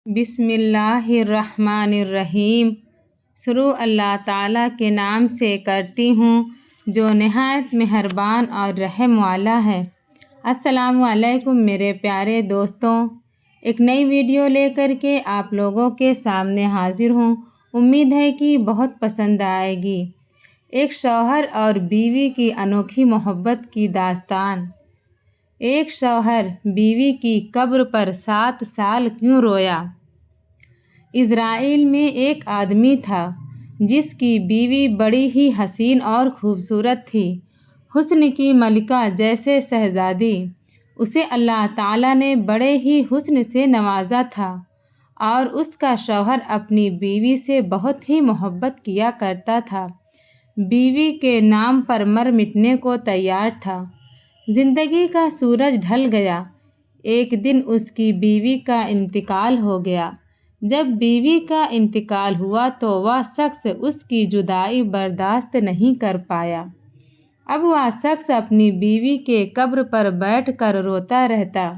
بسم اللہ الرحمن الرحیم۔ شروع اللہ تعالیٰ کے نام سے کرتی ہوں جو نہایت مہربان اور رحم والا ہے۔ السلام علیکم میرے پیارے دوستوں، ایک نئی ویڈیو لے کر کے آپ لوگوں کے سامنے حاضر ہوں۔ امید ہے کہ بہت پسند آئے گی۔ ایک شوہر اور بیوی کی انوکھی محبت کی داستان۔ ایک شوہر بیوی کی قبر پر 7 سال کیوں رویا؟ اسرائیل میں ایک آدمی تھا جس کی بیوی بڑی ہی حسین اور خوبصورت تھی، حسن کی ملکہ جیسے شہزادی۔ اسے اللہ تعالیٰ نے بڑے ہی حسن سے نوازا تھا اور اس کا شوہر اپنی بیوی سے بہت ہی محبت کیا کرتا تھا۔ بیوی کے نام پر مر مٹنے کو تیار تھا۔ زندگی کا سورج ڈھل گیا۔ ایک دن اس کی بیوی کا انتقال ہو گیا۔ جب بیوی کا انتقال ہوا تو وہ شخص اس کی جدائی برداشت نہیں کر پایا۔ اب وہ شخص اپنی بیوی کے قبر پر بیٹھ کر روتا رہتا،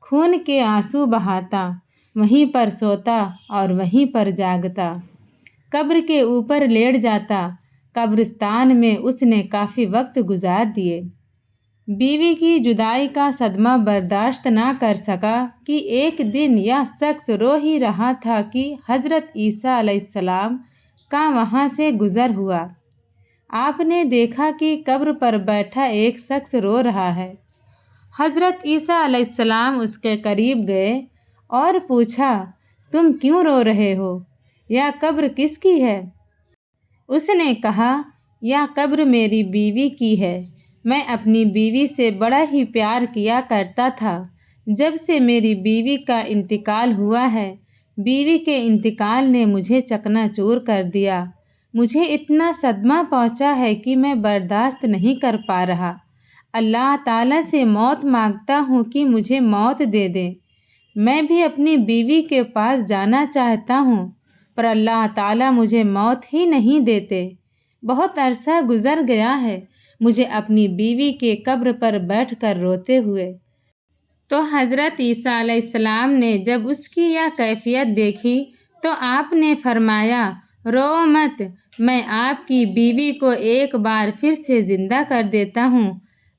خون کے آنسو بہاتا، وہیں پر سوتا اور وہیں پر جاگتا، قبر کے اوپر لیٹ جاتا۔ قبرستان میں اس نے کافی وقت گزار دیے۔ بیوی کی جدائی کا صدمہ برداشت نہ کر سکا کہ ایک دن یہ شخص رو ہی رہا تھا کہ حضرت عیسیٰ علیہ السلام کا وہاں سے گزر ہوا۔ آپ نے دیکھا کہ قبر پر بیٹھا ایک شخص رو رہا ہے۔ حضرت عیسیٰ علیہ السلام اس کے قریب گئے اور پوچھا، تم کیوں رو رہے ہو؟ یہ قبر کس کی ہے؟ اس نے کہا، یہ قبر میری بیوی کی ہے۔ میں اپنی بیوی سے بڑا ہی پیار کیا کرتا تھا۔ جب سے میری بیوی کا انتقال ہوا ہے، بیوی کے انتقال نے مجھے چکنا چور کر دیا۔ مجھے اتنا صدمہ پہنچا ہے کہ میں برداشت نہیں کر پا رہا۔ اللہ تعالیٰ سے موت مانگتا ہوں کہ مجھے موت دے دیں۔ میں بھی اپنی بیوی کے پاس جانا چاہتا ہوں، پر اللہ تعالیٰ مجھے موت ہی نہیں دیتے۔ بہت عرصہ گزر گیا ہے مجھے اپنی بیوی کے قبر پر بیٹھ کر روتے ہوئے۔ تو حضرت عیسیٰ علیہ السلام نے جب اس کی یہ کیفیت دیکھی تو آپ نے فرمایا، رو مت، میں آپ کی بیوی کو ایک بار پھر سے زندہ کر دیتا ہوں۔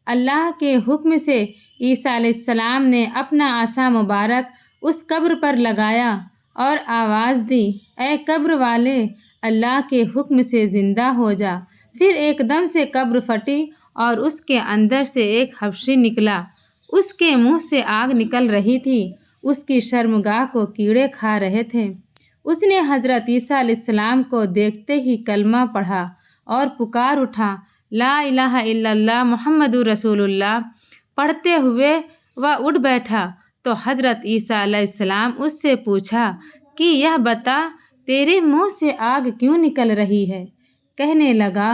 اللہ کے حکم سے عیسیٰ علیہ السلام نے اپنا عصا مبارک اس قبر پر لگایا اور آواز دی، اے قبر والے، اللہ کے حکم سے زندہ ہو جا۔ پھر ایک دم سے قبر پھٹی اور اس کے اندر سے ایک حبشی نکلا۔ اس کے منہ سے آگ نکل رہی تھی۔ اس کی شرمگاہ کو کیڑے کھا رہے تھے۔ اس نے حضرت عیسیٰ علیہ السلام کو دیکھتے ہی کلمہ پڑھا اور پکار اٹھا، لا الہ الا اللہ محمد رسول اللہ۔ پڑھتے ہوئے وہ اٹھ بیٹھا تو حضرت عیسیٰ علیہ السلام اس سے پوچھا کہ یہ بتا، تیرے منہ سے آگ کیوں نکل رہی ہے؟ کہنے لگا،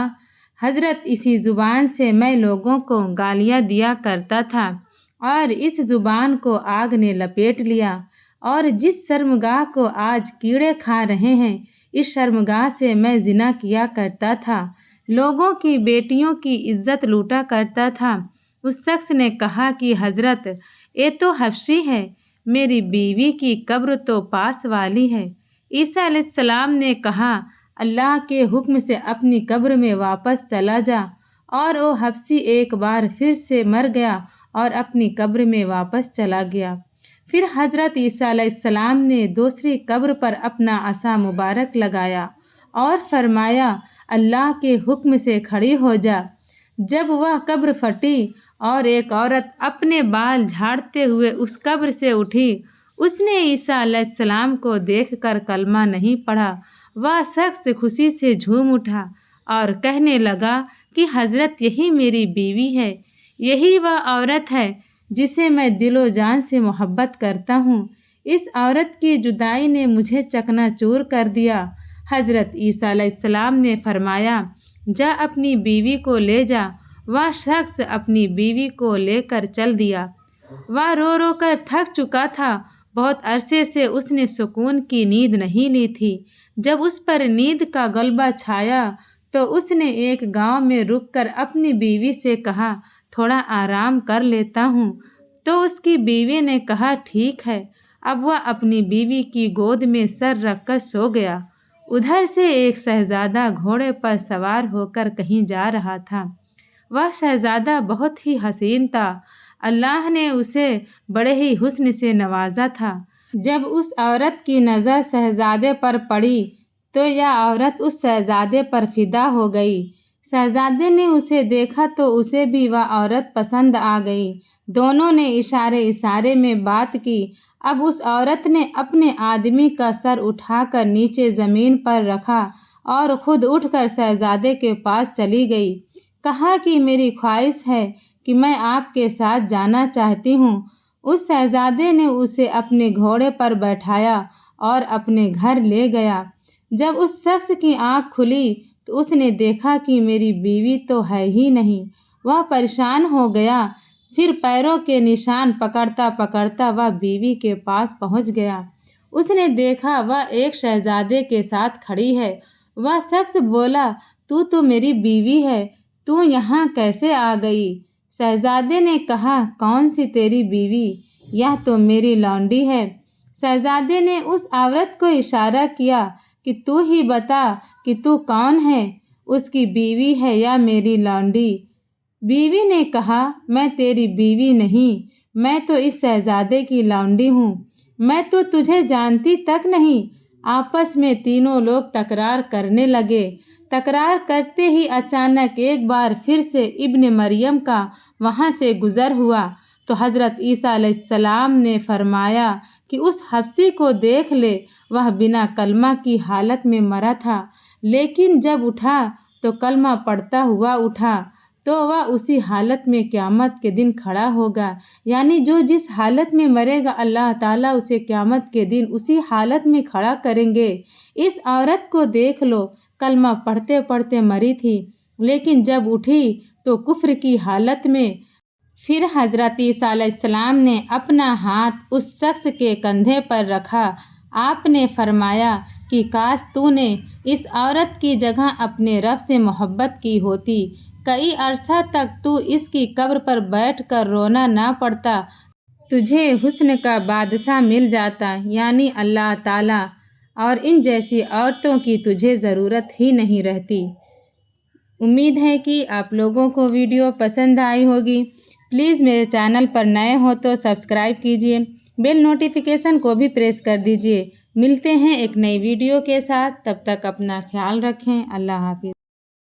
حضرت اسی زبان سے میں لوگوں کو گالیاں دیا کرتا تھا اور اس زبان کو آگ نے لپیٹ لیا، اور جس شرمگاہ کو آج کیڑے کھا رہے ہیں، اس شرمگاہ سے میں زنا کیا کرتا تھا، لوگوں کی بیٹیوں کی عزت لوٹا کرتا تھا۔ اس شخص نے کہا کہ حضرت، یہ تو حبشی ہے، میری بیوی کی قبر تو پاس والی ہے۔ عیسیٰ علیہ السلام نے کہا، اللہ کے حکم سے اپنی قبر میں واپس چلا جا، اور وہ حبشی ایک بار پھر سے مر گیا اور اپنی قبر میں واپس چلا گیا۔ پھر حضرت عیسیٰ علیہ السلام نے دوسری قبر پر اپنا عصا مبارک لگایا اور فرمایا، اللہ کے حکم سے کھڑی ہو جا۔ جب وہ قبر پھٹی اور ایک عورت اپنے بال جھاڑتے ہوئے اس قبر سے اٹھی، اس نے عیسیٰ علیہ السلام کو دیکھ کر کلمہ نہیں پڑھا۔ وہ شخص خوشی سے جھوم اٹھا اور کہنے لگا کہ حضرت، یہی میری بیوی ہے، یہی وہ عورت ہے جسے میں دل و جان سے محبت کرتا ہوں۔ اس عورت کی جدائی نے مجھے چکنا چور کر دیا۔ حضرت عیسیٰ علیہ السلام نے فرمایا، جا اپنی بیوی کو لے جا۔ وہ شخص اپنی بیوی کو لے کر چل دیا۔ وہ رو رو کر تھک چکا تھا۔ بہت عرصے سے اس نے سکون کی نیند نہیں لی تھی۔ جب اس پر نیند کا غلبہ چھایا تو اس نے ایک گاؤں میں رک کر اپنی بیوی سے کہا، تھوڑا آرام کر لیتا ہوں۔ تو اس کی بیوی نے کہا، ٹھیک ہے، اب وہ اپنی بیوی کی گود میں سر رکھ کر سو گیا۔ ادھر سے ایک شہزادہ گھوڑے پر سوار ہو کر کہیں جا رہا تھا۔ وہ شہزادہ بہت ہی حسین تھا۔ اللہ نے اسے بڑے ہی حسن سے نوازا تھا۔ جب اس عورت کی نظر شہزادے پر پڑی تو یہ عورت اس شہزادے پر فدا ہو گئی۔ شہزادے نے اسے دیکھا تو اسے بھی وہ عورت پسند آ گئی۔ دونوں نے اشارے میں بات کی۔ اب اس عورت نے اپنے آدمی کا سر اٹھا کر نیچے زمین پر رکھا اور خود اٹھ کر شہزادے کے پاس چلی گئی۔ کہا کہ میری خواہش ہے کہ میں آپ کے ساتھ جانا چاہتی ہوں۔ اس شہزادے نے اسے اپنے گھوڑے پر بٹھایا اور اپنے گھر لے گیا۔ جب اس شخص کی آنکھ کھلی تو اس نے دیکھا کہ میری بیوی تو ہے ہی نہیں۔ وہ پریشان ہو گیا۔ پھر پیروں کے نشان پکڑتا پکڑتا وہ بیوی کے پاس پہنچ گیا۔ اس نے دیکھا وہ ایک شہزادے کے ساتھ کھڑی ہے۔ وہ شخص بولا، تو میری بیوی ہے، تو یہاں کیسے آ گئی؟ شہزادے نے کہا، کون سی تیری بیوی؟ یہ تو میری لونڈی ہے۔ شہزادے نے اس عورت کو اشارہ کیا کہ تو ہی بتا کہ تو کون ہے، اس کی بیوی ہے یا میری لونڈی؟ بیوی نے کہا، میں تیری بیوی نہیں، میں تو اس شہزادے کی لونڈی ہوں، میں تو تجھے جانتی تک نہیں۔ آپس میں تینوں لوگ تکرار کرنے لگے۔ تکرار کرتے ہی اچانک ایک بار پھر سے ابن مریم کا وہاں سے گزر ہوا تو حضرت عیسیٰ علیہ السلام نے فرمایا کہ اس حبشی کو دیکھ لے، وہ بنا کلمہ کی حالت میں مرا تھا، لیکن جب اٹھا تو کلمہ پڑھتا ہوا اٹھا، تو وہ اسی حالت میں قیامت کے دن کھڑا ہوگا۔ یعنی جو جس حالت میں مرے گا اللہ تعالیٰ اسے قیامت کے دن اسی حالت میں کھڑا کریں گے۔ اس عورت کو دیکھ لو، کلمہ پڑھتے پڑھتے مری تھی، لیکن جب اٹھی تو کفر کی حالت میں۔ پھر حضرت عیسیٰ علیہ السلام نے اپنا ہاتھ اس شخص کے کندھے پر رکھا۔ آپ نے فرمایا کہ کاش تو نے اس عورت کی جگہ اپنے رب سے محبت کی ہوتی، کئی عرصہ تک تو اس کی قبر پر بیٹھ کر رونا نہ پڑتا، تجھے حسن کا بادشاہ مل جاتا یعنی اللہ تعالیٰ، اور ان جیسی عورتوں کی تجھے ضرورت ہی نہیں رہتی۔ امید ہے کہ آپ لوگوں کو ویڈیو پسند آئی ہوگی۔ پلیز میرے چینل پر نئے ہو تو سبسکرائب کیجیے، بیل نوٹیفیکیشن کو بھی پریس کر دیجیے۔ ملتے ہیں ایک نئی ویڈیو کے ساتھ، تب تک اپنا خیال رکھیں۔ اللہ حافظ۔